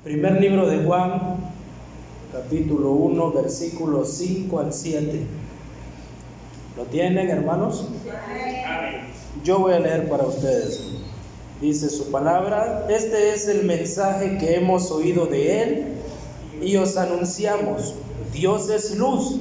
Primer libro de Juan, capítulo 1, versículos 5 al 7. ¿Lo tienen, hermanos? Yo voy a leer para ustedes. Dice su palabra: este es el mensaje que hemos oído de Él y os anunciamos. Dios es luz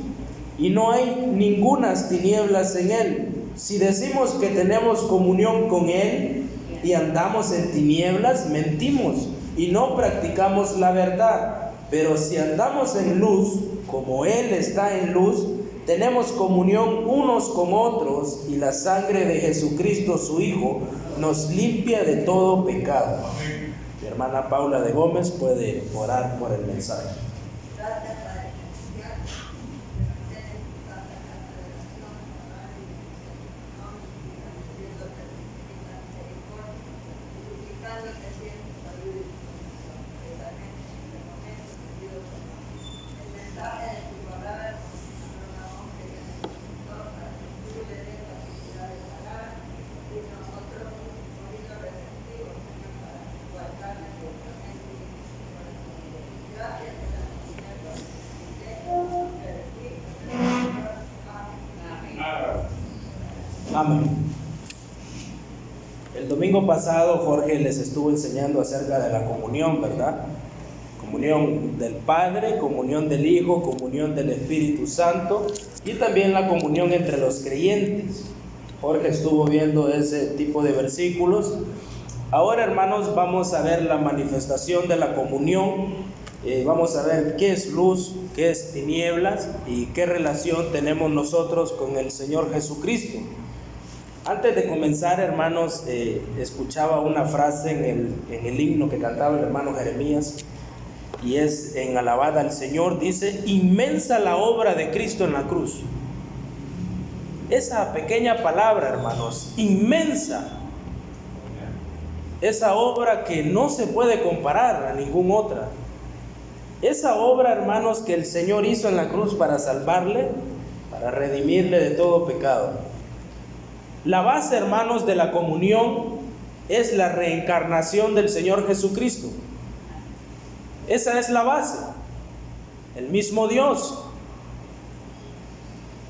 y no hay ningunas tinieblas en Él. Si decimos que tenemos comunión con Él y andamos en tinieblas, mentimos y no practicamos la verdad. Pero si andamos en luz, como Él está en luz, tenemos comunión unos con otros, y la sangre de Jesucristo, su Hijo, nos limpia de todo pecado. Mi hermana Paula de Gómez puede orar por el mensaje. Amén. El domingo pasado Jorge les estuvo enseñando acerca de la comunión, ¿verdad? Comunión del Padre, comunión del Hijo, comunión del Espíritu Santo y también la comunión entre los creyentes. Jorge estuvo viendo ese tipo de versículos. Ahora, hermanos, vamos a ver la manifestación de la comunión. Vamos a ver qué es luz, qué es tinieblas y qué relación tenemos nosotros con el Señor Jesucristo. Antes de comenzar, hermanos, escuchaba una frase en el himno que cantaba el hermano Jeremías, y es en alabada al Señor. Dice: inmensa la obra de Cristo en la cruz. Esa pequeña palabra, hermanos, inmensa, esa obra que no se puede comparar a ninguna otra. Esa obra, hermanos, que el Señor hizo en la cruz para salvarle, para redimirle de todo pecado. La base, hermanos, de la comunión es la reencarnación del Señor Jesucristo. Esa es la base. El mismo Dios.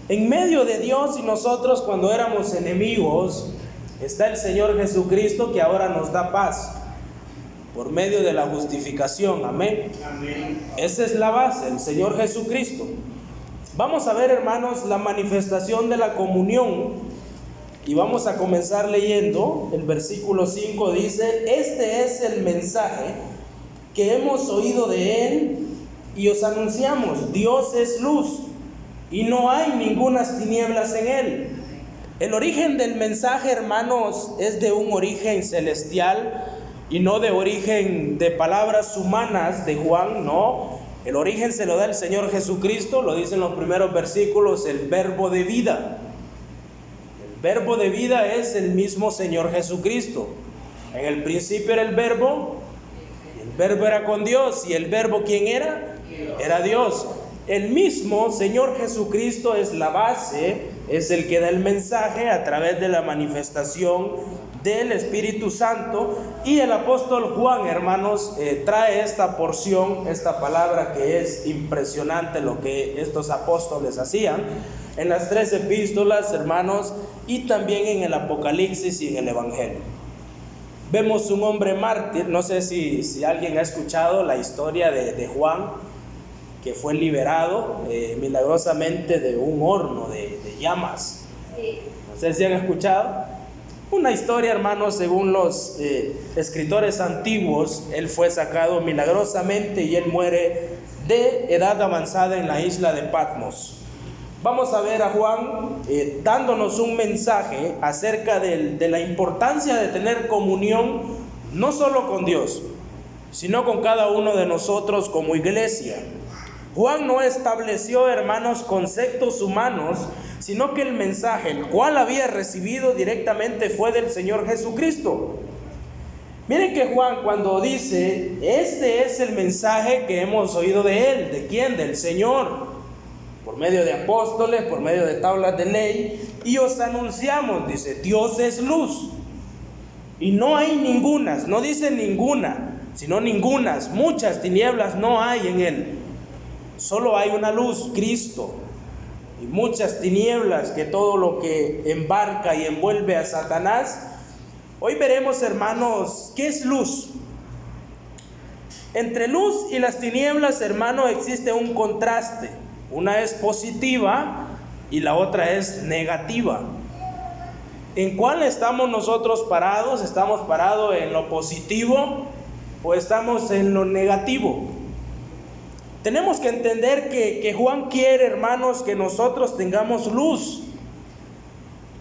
En medio de Dios y nosotros, cuando éramos enemigos, está el Señor Jesucristo, que ahora nos da paz por medio de la justificación. Amén. Amén. Esa es la base, el Señor Jesucristo. Vamos a ver, hermanos, la manifestación de la comunión. Y vamos a comenzar leyendo el versículo 5. Dice: este es el mensaje que hemos oído de Él y os anunciamos. Dios es luz y no hay ningunas tinieblas en Él. El origen del mensaje, hermanos, es de un origen celestial y no de origen de palabras humanas de Juan, no. El origen se lo da el Señor Jesucristo, lo dicen los primeros versículos: el verbo de vida. Verbo de vida es el mismo Señor Jesucristo. En el principio era el verbo, y el verbo era con Dios, y el verbo, ¿quién era? Era Dios. El mismo Señor Jesucristo es la base, es el que da el mensaje a través de la manifestación del Espíritu Santo. Y el apóstol Juan, hermanos, trae esta porción, esta palabra que es impresionante lo que estos apóstoles hacían en las 3 epístolas, hermanos, y también en el Apocalipsis y en el Evangelio. Vemos un hombre mártir. No sé si alguien ha escuchado la historia de Juan, que fue liberado milagrosamente de un horno de llamas. No sé si han escuchado. Una historia, hermanos, según los escritores antiguos. Él fue sacado milagrosamente y él muere de edad avanzada en la isla de Patmos. Vamos a ver a Juan dándonos un mensaje acerca de la importancia de tener comunión, no solo con Dios, sino con cada uno de nosotros como iglesia. Juan no estableció, hermanos, conceptos humanos, sino que el mensaje, el cual había recibido directamente, fue del Señor Jesucristo. Miren que Juan, cuando dice: este es el mensaje que hemos oído de Él. ¿De quién? Del Señor. Por medio de apóstoles, por medio de tablas de ley. Y os anunciamos, dice: Dios es luz y no hay ningunas, no dice ninguna, sino ningunas, muchas tinieblas no hay en él. Solo hay una luz, Cristo, y muchas tinieblas, que todo lo que embarca y envuelve a Satanás. Hoy veremos, hermanos, ¿qué es luz? Entre luz y las tinieblas, hermano, existe un contraste. Una es positiva y la otra es negativa. ¿En cuál estamos nosotros parados? ¿Estamos parados en lo positivo o estamos en lo negativo? Tenemos que entender que Juan quiere, hermanos, que nosotros tengamos luz.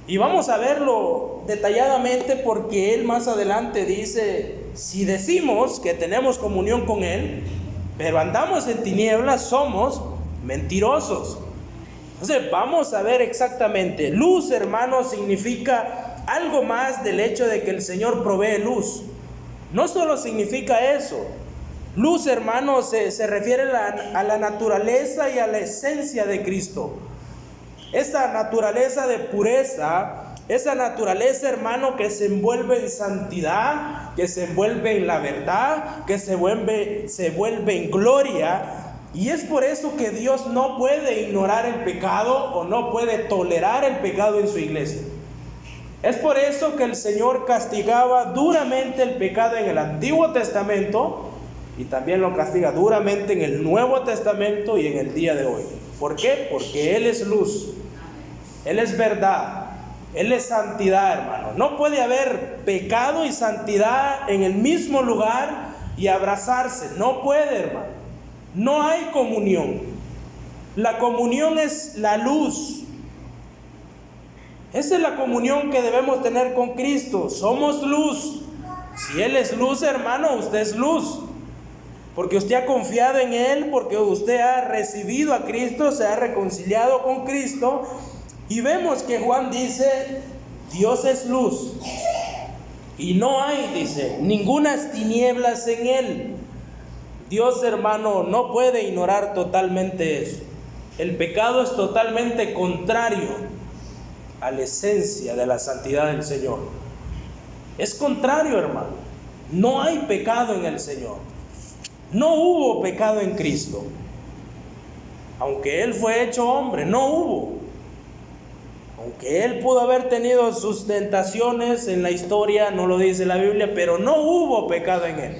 Y vamos a verlo detalladamente, porque él más adelante dice: si decimos que tenemos comunión con él, pero andamos en tinieblas, somos mentirosos. Entonces vamos a ver exactamente. Luz, hermanos, significa algo más del hecho de que el Señor provee luz. No solo significa eso. Luz, hermanos, se refiere a la naturaleza y a la esencia de Cristo. Esa naturaleza de pureza, esa naturaleza, hermano, que se envuelve en santidad, que se envuelve en la verdad, que se vuelve en gloria. Y es por eso que Dios no puede ignorar el pecado o no puede tolerar el pecado en su iglesia. Es por eso que el Señor castigaba duramente el pecado en el Antiguo Testamento y también lo castiga duramente en el Nuevo Testamento y en el día de hoy. ¿Por qué? Porque Él es luz, Él es verdad, Él es santidad, hermano. No puede haber pecado y santidad en el mismo lugar y abrazarse. No puede, hermano. No hay comunión. La comunión es la luz. Esa es la comunión que debemos tener con Cristo. Somos luz. Si Él es luz, hermano, usted es luz. Porque usted ha confiado en Él, porque usted ha recibido a Cristo, se ha reconciliado con Cristo. Y vemos que Juan dice: Dios es luz. Y no hay, dice, ningunas tinieblas en Él. Dios, hermano, no puede ignorar totalmente eso. El pecado es totalmente contrario a la esencia de la santidad del Señor. Es contrario, hermano. No hay pecado en el Señor. No hubo pecado en Cristo. Aunque Él fue hecho hombre, no hubo. Aunque Él pudo haber tenido sus tentaciones en la historia, no lo dice la Biblia, pero no hubo pecado en Él.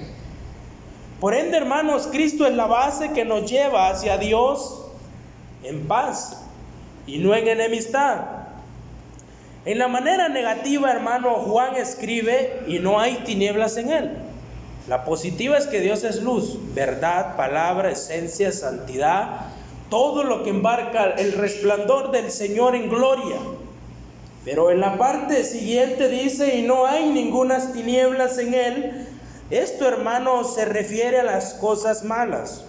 Por ende, hermanos, Cristo es la base que nos lleva hacia Dios en paz y no en enemistad. En la manera negativa, hermano, Juan escribe: y no hay tinieblas en Él. La positiva es que Dios es luz, verdad, palabra, esencia, santidad, todo lo que embarca el resplandor del Señor en gloria. Pero en la parte siguiente dice: y no hay ningunas tinieblas en Él. Esto, hermano, se refiere a las cosas malas.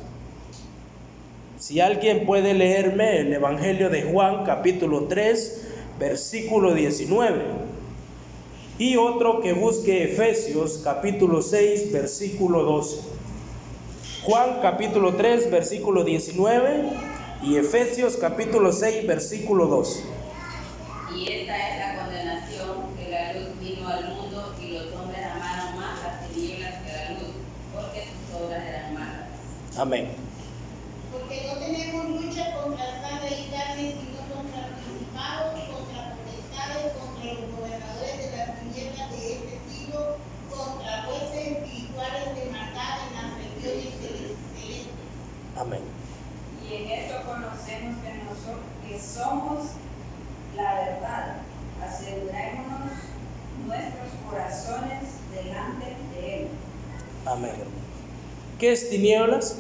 Si alguien puede leerme el Evangelio de Juan, capítulo 3, versículo 19. Y otro que busque Efesios, capítulo 6, versículo 12. Juan, capítulo 3, versículo 19. Y Efesios, capítulo 6, versículo 12. Y esta es la condenación, que la luz vino al mundo y los hombres amaron más las tinieblas que la luz, porque sus obras eran malas. Amén. Porque no tenemos lucha contra sangre y carne, sino contra principados, contra potestades, contra los gobernadores de las tinieblas de este siglo, contra huestes espirituales de maldad en las regiones celestes. Amén. Y en esto conocemos que somos la verdad. Asegurémonos nuestros corazones delante de Él. Amén. ¿Qué es tinieblas?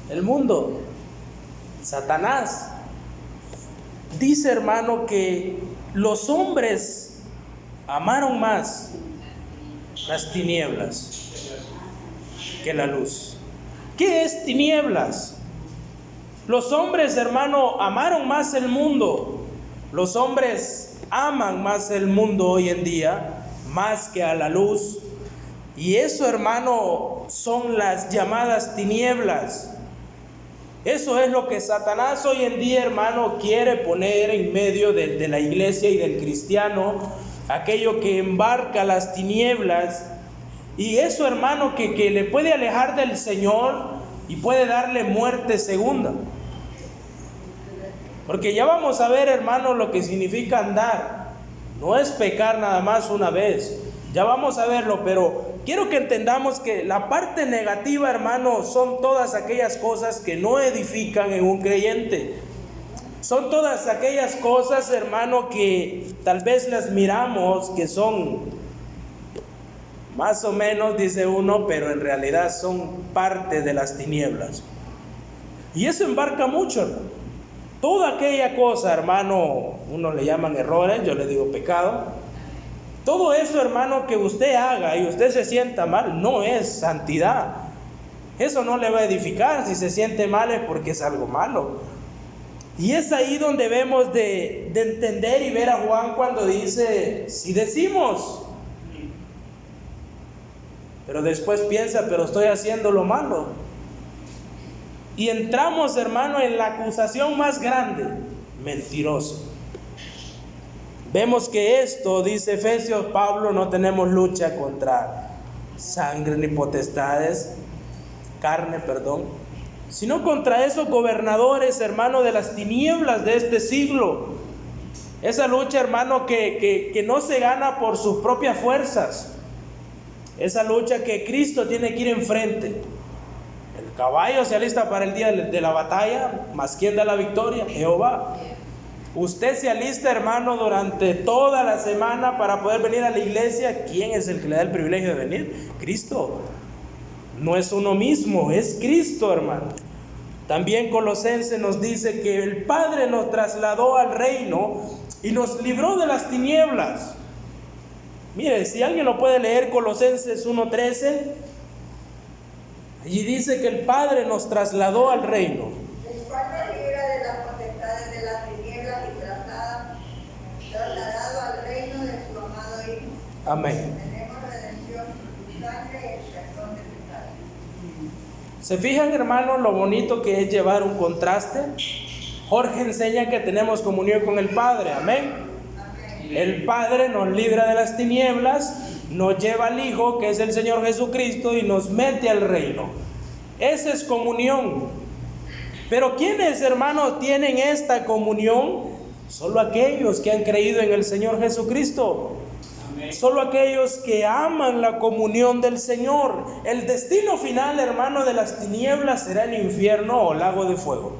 El mundo, Satanás. Dice, hermano, que los hombres amaron más las tinieblas que la luz. ¿Qué es tinieblas? Los hombres, hermano, amaron más el mundo. Los hombres aman más el mundo hoy en día, más que a la luz. Y eso, hermano, son las llamadas tinieblas. Eso es lo que Satanás hoy en día, hermano, quiere poner en medio de la iglesia y del cristiano. aquello que embarca las tinieblas. Y eso, hermano, que le puede alejar del Señor y puede darle muerte segunda. Porque ya vamos a ver, hermano, lo que significa andar. No es pecar nada más una vez. Ya vamos a verlo, pero quiero que entendamos que la parte negativa, hermano, son todas aquellas cosas que no edifican en un creyente. Son todas aquellas cosas, hermano, que tal vez las miramos, que son más o menos, dice uno, pero en realidad son parte de las tinieblas. Y eso embarca mucho, hermano. Toda aquella cosa, hermano, unos le llaman errores, yo le digo pecado. Todo eso, hermano, que usted haga y usted se sienta mal, no es santidad. Eso no le va a edificar. Si se siente mal es porque es algo malo. Y es ahí donde debemos de entender y ver a Juan cuando dice, si decimos, pero después piensa, pero estoy haciendo lo malo. Y entramos, hermano, en la acusación más grande, mentiroso. Vemos que esto, dice Efesios, Pablo, no tenemos lucha contra sangre ni potestades, carne, sino contra esos gobernadores, hermano, de las tinieblas de este siglo. Esa lucha, hermano, que no se gana por sus propias fuerzas. Esa lucha que Cristo tiene que ir enfrente. El caballo se alista para el día de la batalla, mas ¿quién da la victoria? Jehová. Usted se alista, hermano, durante toda la semana para poder venir a la iglesia. ¿Quién es el que le da el privilegio de venir? Cristo. No es uno mismo, es Cristo, hermano. También Colosenses nos dice que el Padre nos trasladó al reino y nos libró de las tinieblas. Mire, si alguien lo puede leer, Colosenses 1:13, allí dice que el Padre nos trasladó al reino. El cual nos libra de las potestades de las tinieblas y trasladado al reino de su amado Hijo. Amén. Tenemos redención, su sangre y el perdón de pecados. ¿Se fijan, hermanos, lo bonito que es llevar un contraste? Jorge enseña que tenemos comunión con el Padre. Amén. El Padre nos libra de las tinieblas, nos lleva al Hijo, que es el Señor Jesucristo, y nos mete al reino. Esa es comunión. Pero ¿quiénes, hermanos, tienen esta comunión? Solo aquellos que han creído en el Señor Jesucristo. Amén. Solo aquellos que aman la comunión del Señor. El destino final, hermano, de las tinieblas será el infierno o lago de fuego.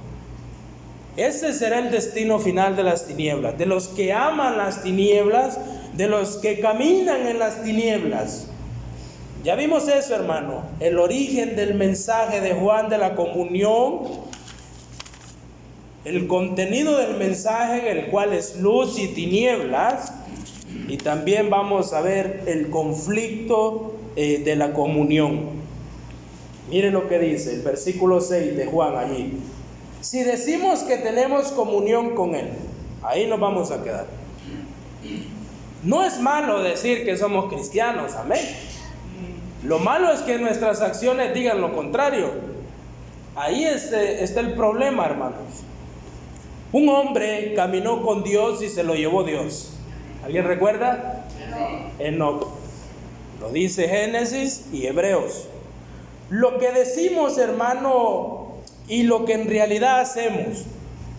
Ese será el destino final de las tinieblas, de los que aman las tinieblas, de los que caminan en las tinieblas. Ya vimos eso, hermano, el origen del mensaje de Juan de la comunión, el contenido del mensaje, el cual es luz y tinieblas, y también vamos a ver el conflicto de la comunión. Miren lo que dice el versículo 6 de Juan allí. Si decimos que tenemos comunión con Él, ahí nos vamos a quedar. No es malo decir que somos cristianos, amén. Lo malo es que nuestras acciones digan lo contrario. Ahí está el problema, hermanos. Un hombre caminó con Dios y se lo llevó Dios. ¿Alguien recuerda? Enoc. Lo dice Génesis y Hebreos. Lo que decimos, hermano, y lo que en realidad hacemos,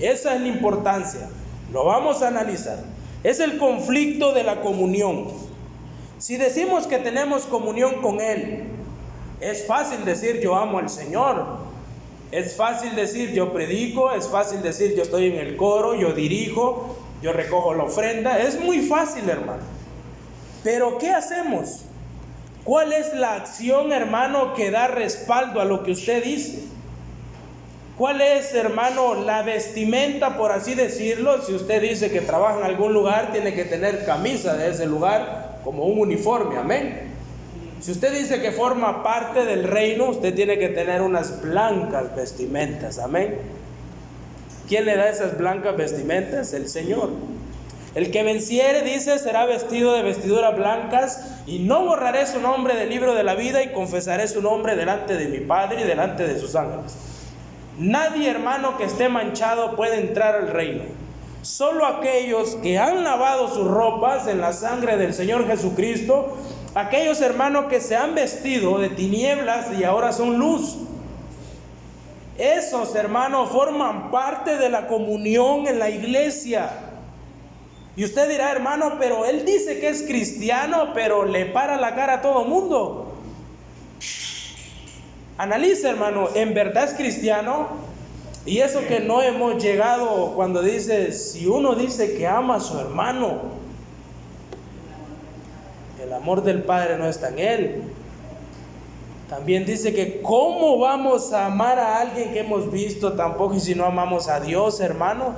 esa es la importancia. Lo vamos a analizar. Es el conflicto de la comunión. Si decimos que tenemos comunión con Él, es fácil decir yo amo al Señor. Es fácil decir yo predico. Es fácil decir yo estoy en el coro, yo dirijo, yo recojo la ofrenda. Es muy fácil, hermano. Pero ¿qué hacemos? ¿Cuál es la acción, hermano, que da respaldo a lo que usted dice? ¿Cuál es, hermano, la vestimenta, por así decirlo? Si usted dice que trabaja en algún lugar, tiene que tener camisa de ese lugar como un uniforme, amén. Si usted dice que forma parte del reino, usted tiene que tener unas blancas vestimentas, amén. ¿Quién le da esas blancas vestimentas? El Señor. El que venciere, dice, será vestido de vestiduras blancas, y no borraré su nombre del libro de la vida, y confesaré su nombre delante de mi Padre y delante de sus ángeles. Nadie, hermano, que esté manchado puede entrar al reino. Solo aquellos que han lavado sus ropas en la sangre del Señor Jesucristo, aquellos hermanos que se han vestido de tinieblas y ahora son luz. Esos hermanos forman parte de la comunión en la iglesia. Y usted dirá, hermano, pero él dice que es cristiano, pero le para la cara a todo mundo. Analice, hermano, ¿en verdad es cristiano? Y eso que no hemos llegado cuando dice, si uno dice que ama a su hermano, el amor del Padre no está en él. También dice que ¿cómo vamos a amar a alguien que hemos visto tampoco y si no amamos a Dios, hermano?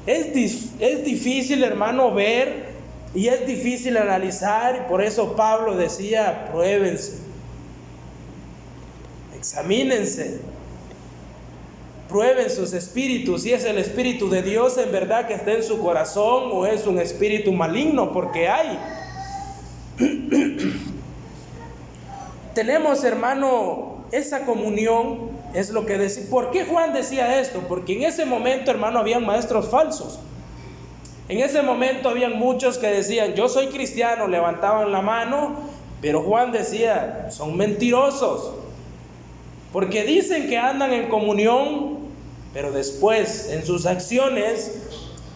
Es difícil, hermano, ver y es difícil analizar, y por eso Pablo decía, pruébense, examínense, prueben sus espíritus, si es el espíritu de Dios en verdad que está en su corazón o es un espíritu maligno, porque hay. Tenemos, hermano, esa comunión, es lo que decía. ¿Por qué Juan decía esto? Porque en ese momento, hermano, habían maestros falsos. En ese momento habían muchos que decían, yo soy cristiano, levantaban la mano, pero Juan decía, son mentirosos. Porque dicen que andan en comunión, pero después en sus acciones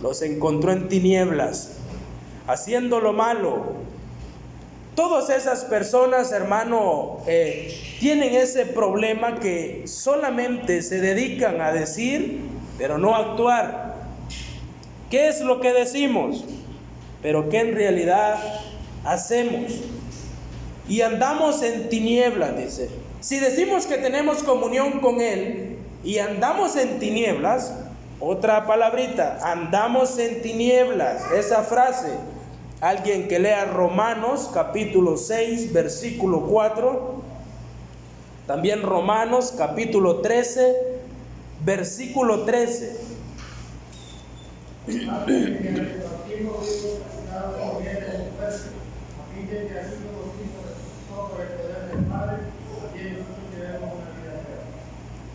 los encontró en tinieblas, haciendo lo malo. Todas esas personas, hermano, tienen ese problema que solamente se dedican a decir, pero no a actuar. ¿Qué es lo que decimos? Pero ¿qué en realidad hacemos? Y andamos en tinieblas, dice. Si decimos que tenemos comunión con Él y andamos en tinieblas, otra palabrita, andamos en tinieblas, esa frase. Alguien que lea Romanos capítulo 6, versículo 4. También Romanos capítulo 13, versículo 13.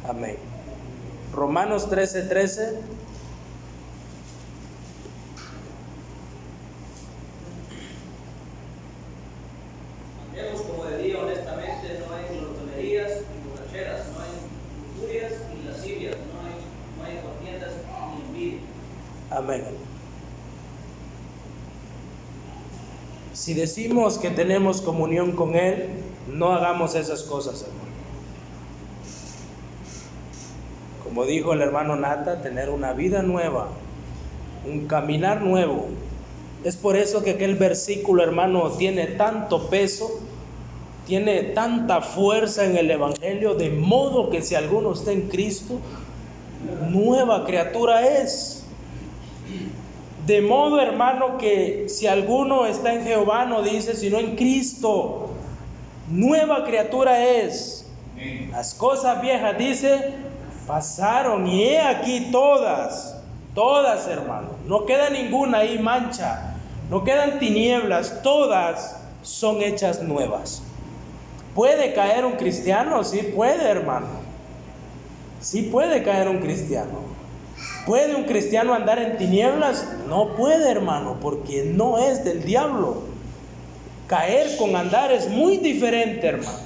Amén. Romanos 13, 13. Como de día honestamente, no hay glotonerías ni borracheras, no hay lujurias ni lascivias, no hay contiendas ni envidia. Amén. Si decimos que tenemos comunión con Él, no hagamos esas cosas, hermano. Como dijo el hermano Nata, tener una vida nueva, un caminar nuevo. Es por eso que aquel versículo, hermano, tiene tanto peso, tiene tanta fuerza en el Evangelio, de modo que si alguno está en Cristo, nueva criatura es. De modo, hermano, que si alguno está en Jehová, no dice, sino en Cristo, nueva criatura es. Las cosas viejas, dice, pasaron, y he aquí todas, hermano, no queda ninguna ahí mancha, no quedan tinieblas, todas son hechas nuevas. ¿Puede caer un cristiano? Sí puede, hermano. Sí puede caer un cristiano. ¿Puede un cristiano andar en tinieblas? No puede, hermano, porque no es del diablo. Caer con andar es muy diferente, hermano.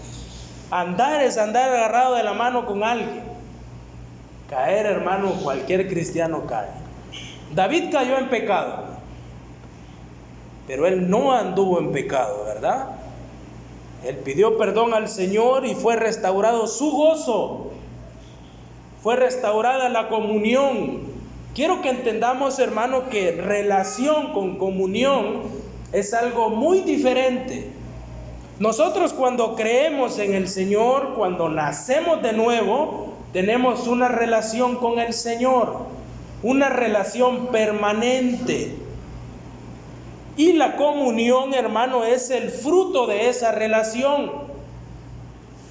Andar es andar agarrado de la mano con alguien. Caer, hermano, cualquier cristiano cae. David cayó en pecado, pero él no anduvo en pecado, ¿verdad? Él pidió perdón al Señor y fue restaurado su gozo. Fue restaurada la comunión. Quiero que entendamos, hermano, que relación con comunión es algo muy diferente. Nosotros cuando creemos en el Señor, cuando nacemos de nuevo, tenemos una relación con el Señor, una relación permanente. Y la comunión, hermano, es el fruto de esa relación.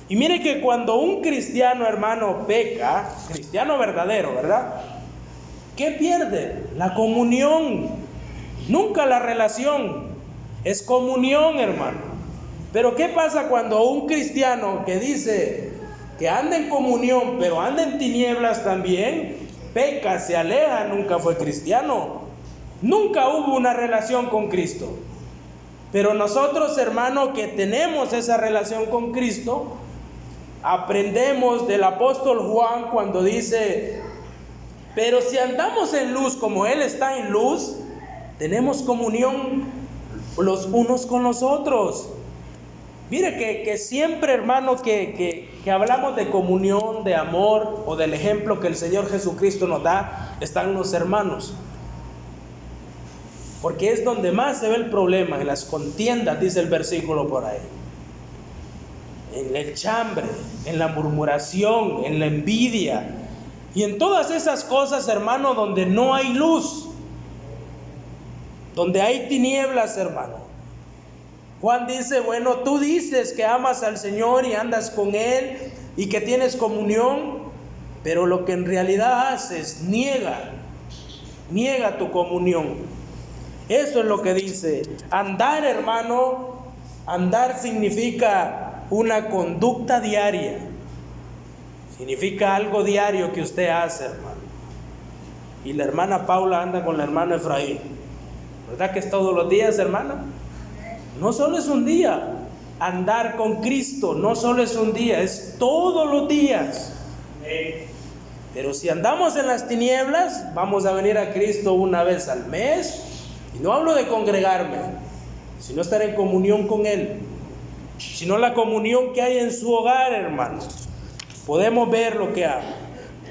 Y mire que cuando un cristiano, hermano, peca, cristiano verdadero, ¿verdad? ¿Qué pierde? La comunión, nunca la relación, es comunión, hermano. Pero ¿qué pasa cuando un cristiano que dice que anda en comunión, pero anda en tinieblas también? peca, se aleja, nunca fue cristiano. Nunca hubo una relación con Cristo. Pero nosotros, hermano, que tenemos esa relación con Cristo, aprendemos del apóstol Juan cuando dice: pero si andamos en luz como Él está en luz, tenemos comunión los unos con los otros. Mire que siempre, hermano, que hablamos de comunión, de amor o del ejemplo que el Señor Jesucristo nos da, están los hermanos. Porque es donde más se ve el problema, en las contiendas, dice el versículo por ahí. En el chambre, en la murmuración, en la envidia y en todas esas cosas, hermano, donde no hay luz, donde hay tinieblas, hermano. Juan dice: bueno, tú dices que amas al Señor y andas con Él y que tienes comunión, pero lo que en realidad haces, niega tu comunión. Eso es lo que dice. Andar, hermano, andar significa una conducta diaria. Significa algo diario que usted hace, hermano. Y la hermana Paula anda con el hermano Efraín. ¿Verdad que es todos los días, hermana? No solo es un día. Andar con Cristo no solo es un día, es todos los días. Pero si andamos en las tinieblas, vamos a venir a Cristo una vez al mes. Y no hablo de congregarme, sino estar en comunión con Él. Sino la comunión que hay en su hogar, hermano. Podemos ver lo que hago.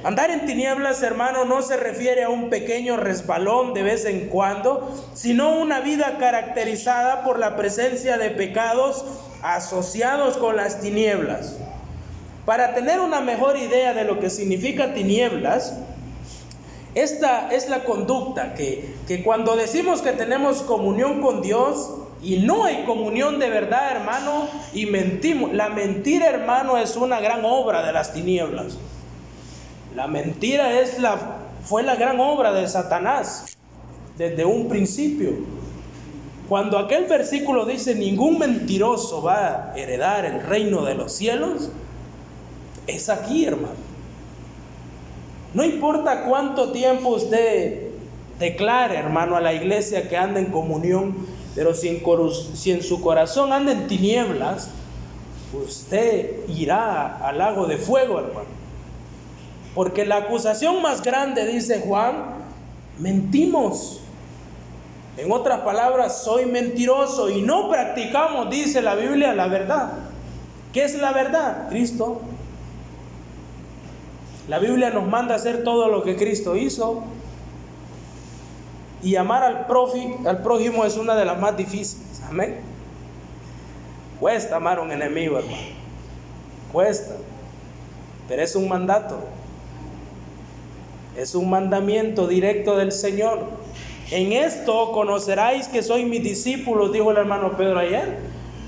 Andar en tinieblas, hermano, no se refiere a un pequeño resbalón de vez en cuando, sino una vida caracterizada por la presencia de pecados asociados con las tinieblas. Para tener una mejor idea de lo que significa tinieblas, esta es la conducta que cuando decimos que tenemos comunión con Dios y no hay comunión de verdad, hermano, y mentimos. La mentira, hermano, es una gran obra de las tinieblas. La mentira fue la gran obra de Satanás desde un principio. Cuando aquel versículo dice: ningún mentiroso va a heredar el reino de los cielos, es aquí, hermano. No importa cuánto tiempo usted declare, hermano, a la iglesia que anda en comunión, pero si en su corazón anda en tinieblas, usted irá al lago de fuego, hermano. Porque la acusación más grande, dice Juan, mentimos. En otras palabras, soy mentiroso y no practicamos, dice la Biblia, la verdad. ¿Qué es la verdad? Cristo. La Biblia nos manda a hacer todo lo que Cristo hizo. Y amar al prójimo es una de las más difíciles. Amén. Cuesta amar a un enemigo, hermano. Cuesta. Pero es un mandato. Es un mandamiento directo del Señor. En esto conoceráis que sois mis discípulos, dijo el hermano Pedro ayer,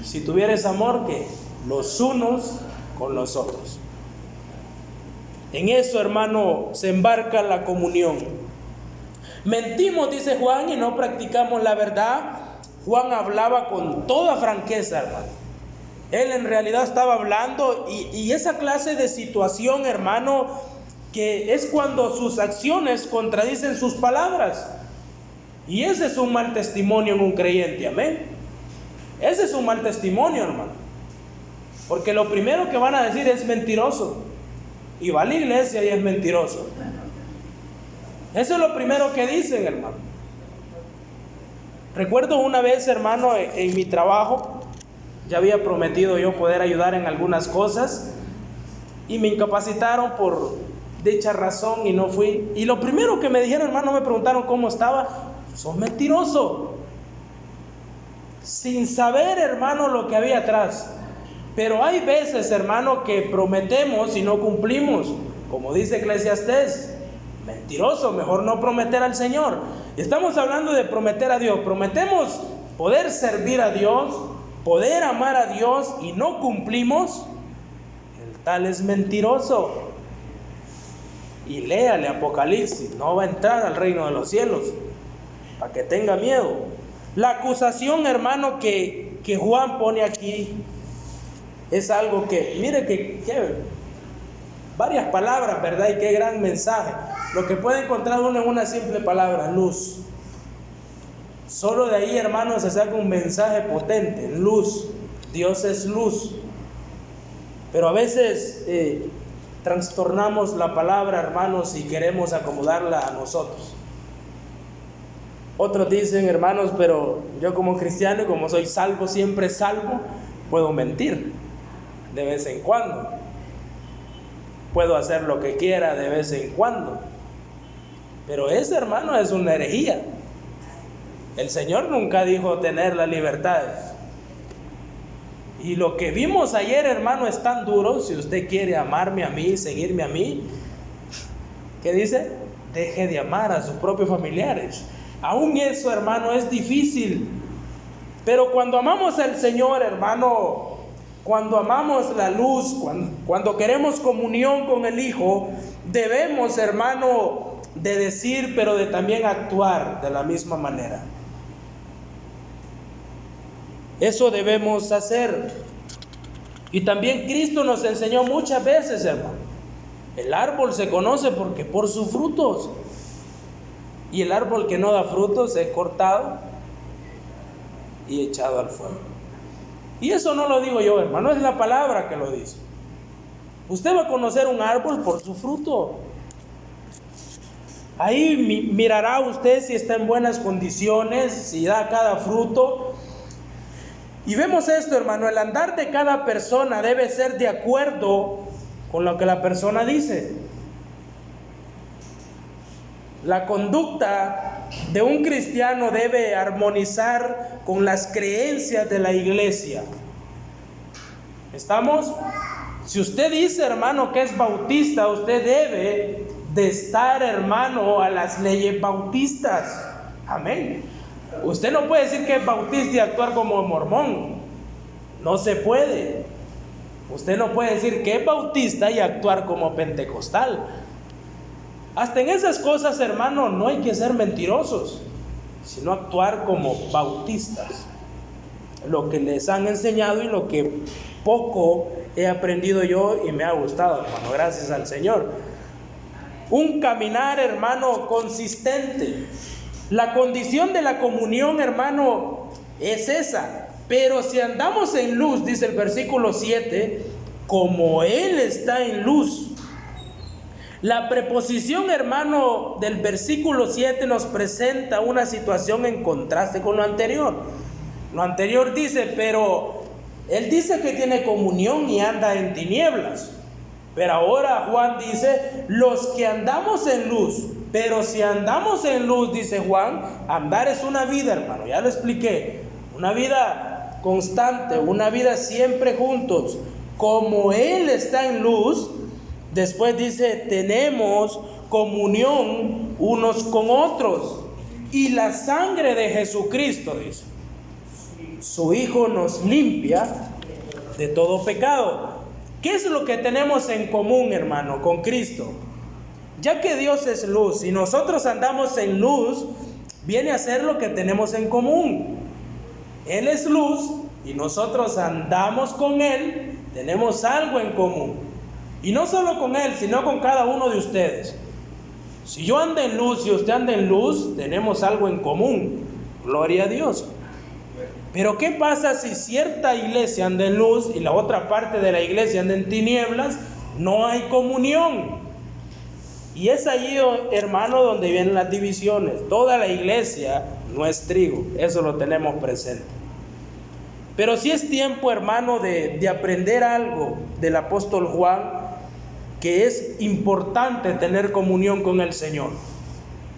si tuvieres amor que los unos con los otros. En eso, hermano, se embarca la comunión. Mentimos, dice Juan, y no practicamos la verdad. Juan hablaba con toda franqueza, hermano. Él en realidad estaba hablando y esa clase de situación, hermano, que es cuando sus acciones contradicen sus palabras. Y ese es un mal testimonio en un creyente, amén. Ese es un mal testimonio, hermano. Porque lo primero que van a decir es mentiroso. Y va a la iglesia y es mentiroso. Eso es lo primero que dicen, hermano. Recuerdo una vez, hermano, en mi trabajo, ya había prometido yo poder ayudar en algunas cosas y me incapacitaron por dicha razón y no fui. Y lo primero que me dijeron, hermano, me preguntaron cómo estaba. Sos mentiroso. Sin saber, hermano, lo que había atrás. Pero hay veces, hermano, que prometemos y no cumplimos. Como dice Eclesiastés, mentiroso, mejor no prometer al Señor. Estamos hablando de prometer a Dios. Prometemos poder servir a Dios, poder amar a Dios y no cumplimos. El tal es mentiroso. Y léale Apocalipsis, no va a entrar al reino de los cielos, para que tenga miedo. La acusación, hermano, que Juan pone aquí es algo que, mire que varias palabras, ¿verdad? Y qué gran mensaje. Lo que puede encontrar uno en una simple palabra: luz. Solo de ahí, hermanos, se saca un mensaje potente: luz. Dios es luz. Pero a veces trastornamos la palabra, hermanos, y queremos acomodarla a nosotros. Otros dicen: hermanos, pero yo como cristiano, y como soy salvo, siempre salvo, puedo mentir de vez en cuando. Puedo hacer lo que quiera de vez en cuando. Pero ese, hermano, es una herejía. El Señor nunca dijo tener la libertad. Y lo que vimos ayer, hermano, es tan duro. Si usted quiere amarme a mí, seguirme a mí, ¿qué dice? Deje de amar a sus propios familiares. Aún eso, hermano, es difícil. Pero cuando amamos al Señor, hermano, cuando amamos la luz, cuando queremos comunión con el Hijo, debemos, hermano, de decir, pero de también actuar de la misma manera. Eso debemos hacer. Y también Cristo nos enseñó muchas veces, hermano: el árbol se conoce por sus frutos. Y el árbol que no da frutos es cortado y echado al fuego. Y eso no lo digo yo, hermano, es la palabra que lo dice. Usted va a conocer un árbol por su fruto. Ahí mirará usted si está en buenas condiciones, si da cada fruto. Y vemos esto, hermano: el andar de cada persona debe ser de acuerdo con lo que la persona dice. La conducta de un cristiano debe armonizar con las creencias de la iglesia. ¿Estamos? Si usted dice, hermano, que es bautista, usted debe de estar, hermano, a las leyes bautistas. Amén. Usted no puede decir que es bautista y actuar como mormón. No se puede. Usted no puede decir que es bautista y actuar como pentecostal. Hasta en esas cosas, hermano, no hay que ser mentirosos, sino actuar como bautistas. Lo que les han enseñado y lo que poco he aprendido yo y me ha gustado, hermano, gracias al Señor. Un caminar, hermano, consistente. La condición de la comunión, hermano, es esa. Pero si andamos en luz, dice el versículo 7, como Él está en luz. La preposición, hermano, del versículo 7 nos presenta una situación en contraste con lo anterior. Lo anterior dice, pero Él dice que tiene comunión y anda en tinieblas. Pero ahora Juan dice, los que andamos en luz. Pero si andamos en luz, dice Juan, andar es una vida, hermano, ya lo expliqué. Una vida constante, una vida siempre juntos. Como Él está en luz, después dice, tenemos comunión unos con otros. Y la sangre de Jesucristo, dice, su Hijo nos limpia de todo pecado. ¿Qué es lo que tenemos en común, hermano, con Cristo? Ya que Dios es luz y nosotros andamos en luz, viene a ser lo que tenemos en común. Él es luz y nosotros andamos con Él, tenemos algo en común. Y no solo con Él, sino con cada uno de ustedes. Si yo ando en luz y usted anda en luz, tenemos algo en común. Gloria a Dios. Pero ¿qué pasa si cierta iglesia anda en luz y la otra parte de la iglesia anda en tinieblas? No hay comunión. Y es ahí, hermano, donde vienen las divisiones. Toda la iglesia no es trigo, eso lo tenemos presente. Pero sí es tiempo, hermano, de aprender algo del apóstol Juan, que es importante tener comunión con el Señor.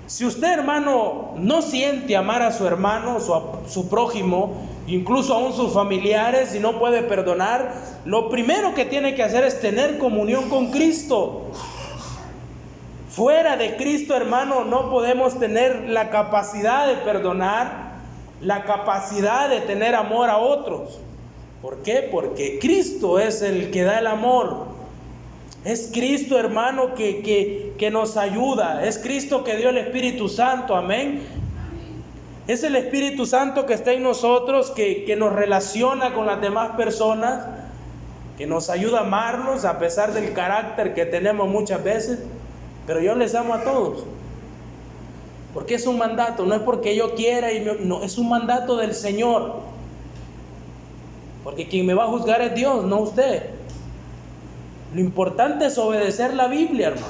Si usted, hermano, no siente amar a su hermano, su prójimo, incluso aún sus familiares, y no puede perdonar, lo primero que tiene que hacer es tener comunión con Cristo. Fuera de Cristo, hermano, no podemos tener la capacidad de perdonar, la capacidad de tener amor a otros. ¿Por qué? Porque Cristo es el que da el amor. Es Cristo, hermano, que nos ayuda. Es Cristo que dio el Espíritu Santo, amén. Es el Espíritu Santo que está en nosotros, que nos relaciona con las demás personas, que nos ayuda a amarnos a pesar del carácter que tenemos muchas veces. pero yo les amo a todos. Porque es un mandato, no es porque yo quiera, no, es un mandato del Señor. Porque quien me va a juzgar es Dios, no usted. Lo importante es obedecer la Biblia, hermano.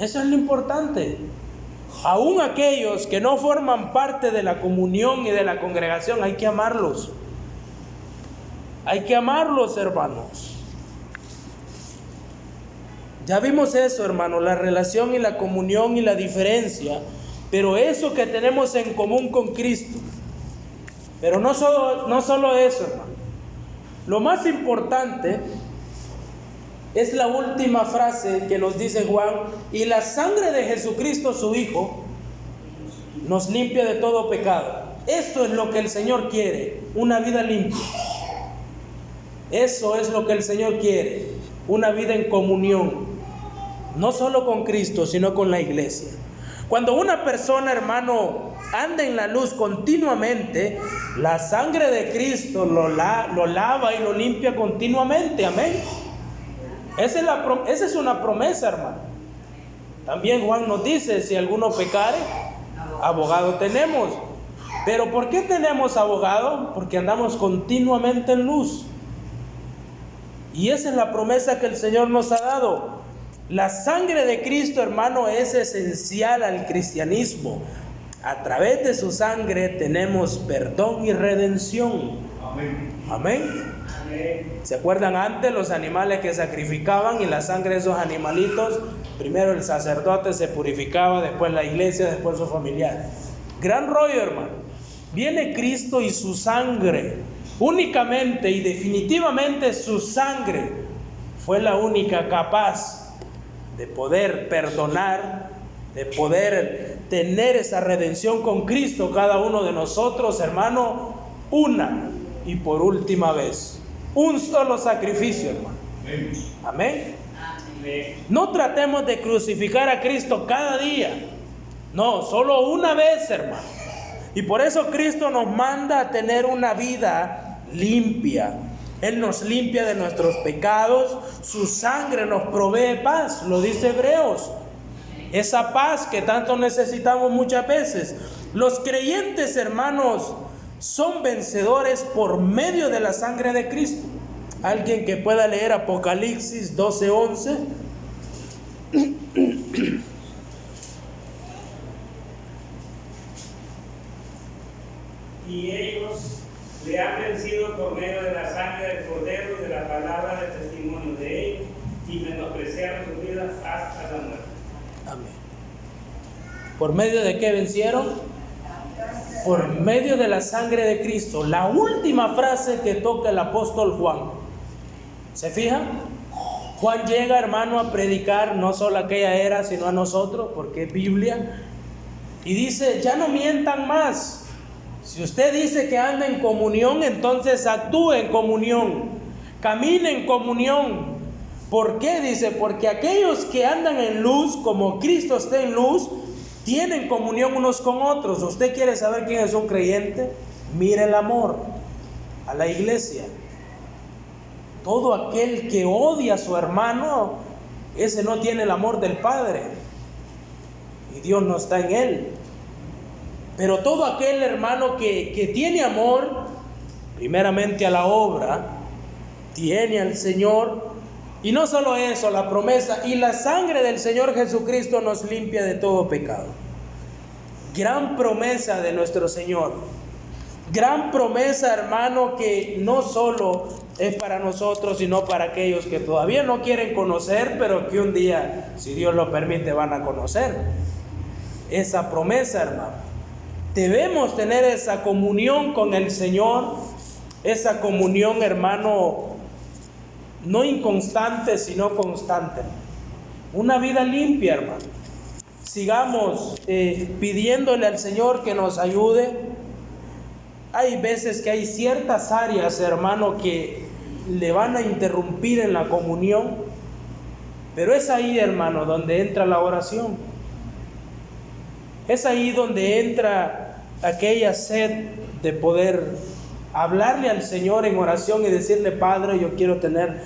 Eso es lo importante. Aún aquellos que no forman parte de la comunión y de la congregación, hay que amarlos. Hay que amarlos, hermanos. Ya vimos eso, hermano, la relación y la comunión y la diferencia. Pero eso que tenemos en común con Cristo. Pero no solo eso, hermano. Lo más importante es la última frase que nos dice Juan: y la sangre de Jesucristo su Hijo nos limpia de todo pecado. Esto es lo que el Señor quiere, una vida limpia. Eso es lo que el Señor quiere, una vida en comunión, no solo con Cristo, sino con la iglesia. Cuando una persona, hermano, anda en la luz continuamente, la sangre de Cristo lo lava y lo limpia continuamente. Amén. Esa es una promesa, hermano. También Juan nos dice: si alguno pecare, abogado tenemos. Pero ¿por qué tenemos abogado? Porque andamos continuamente en luz. Y esa es la promesa que el Señor nos ha dado. La sangre de Cristo, hermano, es esencial al cristianismo. A través de su sangre tenemos perdón y redención. Amén. Amén. ¿Se acuerdan antes los animales que sacrificaban y la sangre de esos animalitos? Primero el sacerdote se purificaba, después la iglesia, después su familiar. Gran rollo, hermano. Viene Cristo y su sangre, únicamente y definitivamente su sangre fue la única capaz de poder perdonar, de poder tener esa redención con Cristo cada uno de nosotros, hermano, una y por última vez. Un solo sacrificio, hermano. Amén. Amén. No tratemos de crucificar a Cristo cada día. No, solo una vez, hermano. Y por eso Cristo nos manda a tener una vida limpia. Él nos limpia de nuestros pecados. Su sangre nos provee paz, lo dice Hebreos. Esa paz que tanto necesitamos muchas veces. Los creyentes, hermanos, son vencedores por medio de la sangre de Cristo. Alguien que pueda leer Apocalipsis 12:11. Y ellos le han vencido por medio de la sangre del Cordero y de la palabra del testimonio de él, y menospreciaron sus vidas hasta la muerte. Amén. ¿Por medio de qué vencieron? Por medio de la sangre de Cristo. La última frase que toca el apóstol Juan. ¿Se fijan? Juan llega, hermano, a predicar no solo a aquella era, sino a nosotros, porque es Biblia. Y dice: ya no mientan más. Si usted dice que anda en comunión, entonces actúe en comunión. Camine en comunión. ¿Por qué? Dice: porque aquellos que andan en luz, como Cristo está en luz, tienen comunión unos con otros. ¿Usted quiere saber quién es un creyente? Mire el amor a la iglesia. Todo aquel que odia a su hermano, ese no tiene el amor del Padre. Y Dios no está en él. Pero todo aquel hermano que tiene amor, primeramente a la obra, tiene al Señor. Y no solo eso, la promesa: y la sangre del Señor Jesucristo nos limpia de todo pecado. Gran promesa de nuestro Señor. Gran promesa, hermano, que no solo es para nosotros, sino para aquellos que todavía no quieren conocer, pero que un día, si Dios lo permite, van a conocer. Esa promesa, hermano. Debemos tener esa comunión con el Señor. Esa comunión, hermano, no inconstante, sino constante. Una vida limpia, hermano. Sigamos pidiéndole al Señor que nos ayude. Hay veces que hay ciertas áreas, hermano, que le van a interrumpir en la comunión. Pero es ahí, hermano, donde entra la oración. Es ahí donde entra aquella sed de poder hablarle al Señor en oración y decirle: Padre, yo quiero tener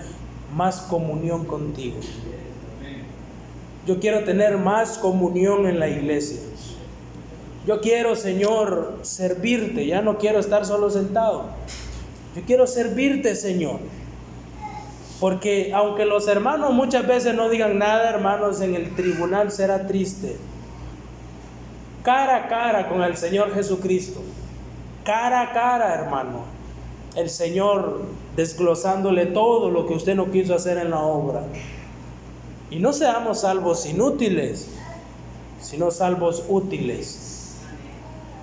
más comunión contigo. Yo quiero tener más comunión en la iglesia. Yo quiero, Señor, servirte. Ya no quiero estar solo sentado. Yo quiero servirte, Señor. Porque aunque los hermanos muchas veces no digan nada, hermanos, en el tribunal será triste. Cara a cara con el Señor Jesucristo. Cara a cara, hermano. El Señor desglosándole todo lo que usted no quiso hacer en la obra. Y no seamos salvos inútiles, sino salvos útiles.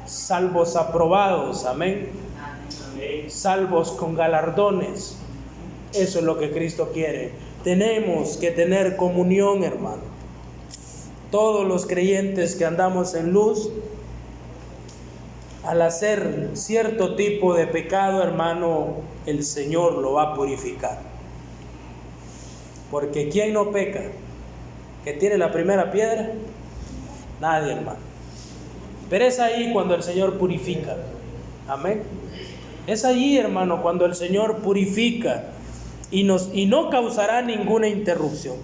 Salvos aprobados, amén. Salvos con galardones. Eso es lo que Cristo quiere. Tenemos que tener comunión, hermano. Todos los creyentes que andamos en luz, al hacer cierto tipo de pecado, hermano, el Señor lo va a purificar. Porque ¿quién no peca? ¿Que tiene la primera piedra? Nadie, hermano. Pero es ahí cuando el Señor purifica. Amén. Es allí, hermano, cuando el Señor purifica y no causará ninguna interrupción.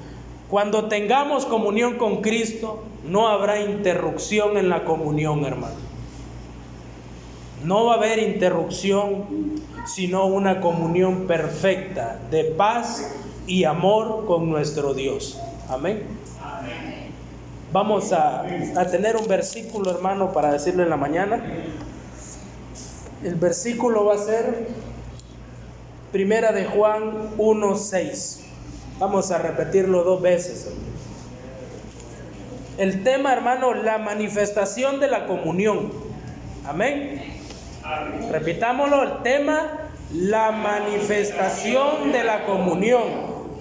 Cuando tengamos comunión con Cristo, no habrá interrupción en la comunión, hermano. No va a haber interrupción, sino una comunión perfecta de paz y amor con nuestro Dios. Amén. Amén. Vamos a tener un versículo, hermano, para decirlo en la mañana. El versículo va a ser Primera de Juan 1:6. Vamos a repetirlo 2 veces. El tema, hermano, la manifestación de la comunión. Amén. Repitámoslo, el tema, la manifestación de la comunión.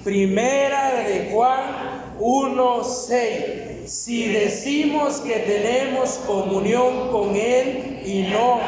Primera de Juan 1:6. Si decimos que tenemos comunión con Él y no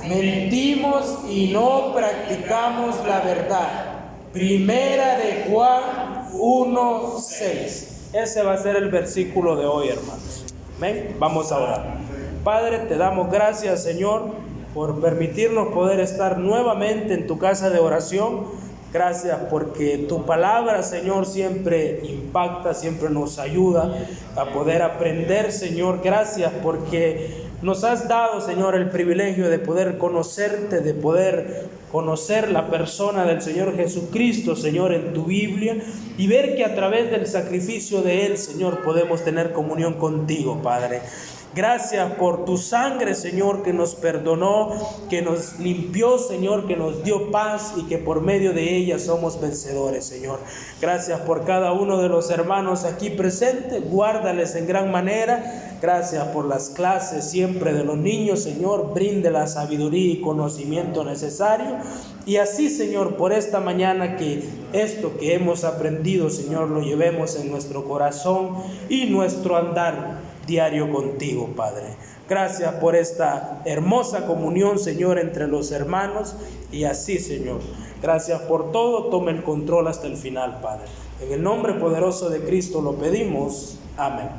mentimos y no practicamos la verdad. Primera de Juan 1:6. Ese va a ser el versículo de hoy, hermanos. Amén. Vamos a orar. Padre, te damos gracias, Señor, por permitirnos poder estar nuevamente en tu casa de oración. Gracias porque tu palabra, Señor, siempre impacta, siempre nos ayuda a poder aprender, Señor. Gracias porque nos has dado, Señor, el privilegio de poder conocerte, de poder conocer la persona del Señor Jesucristo, Señor, en tu Biblia, y ver que a través del sacrificio de Él, Señor, podemos tener comunión contigo, Padre. Gracias por tu sangre, Señor, que nos perdonó, que nos limpió, Señor, que nos dio paz y que por medio de ella somos vencedores, Señor. Gracias por cada uno de los hermanos aquí presentes, guárdales en gran manera. Gracias por las clases siempre de los niños, Señor, brinde la sabiduría y conocimiento necesario. Y así, Señor, por esta mañana que esto que hemos aprendido, Señor, lo llevemos en nuestro corazón y nuestro andar diario contigo, Padre. Gracias por esta hermosa comunión, Señor, entre los hermanos. Y así, Señor, gracias por todo. Tome el control hasta el final, Padre. En el nombre poderoso de Cristo lo pedimos. Amén.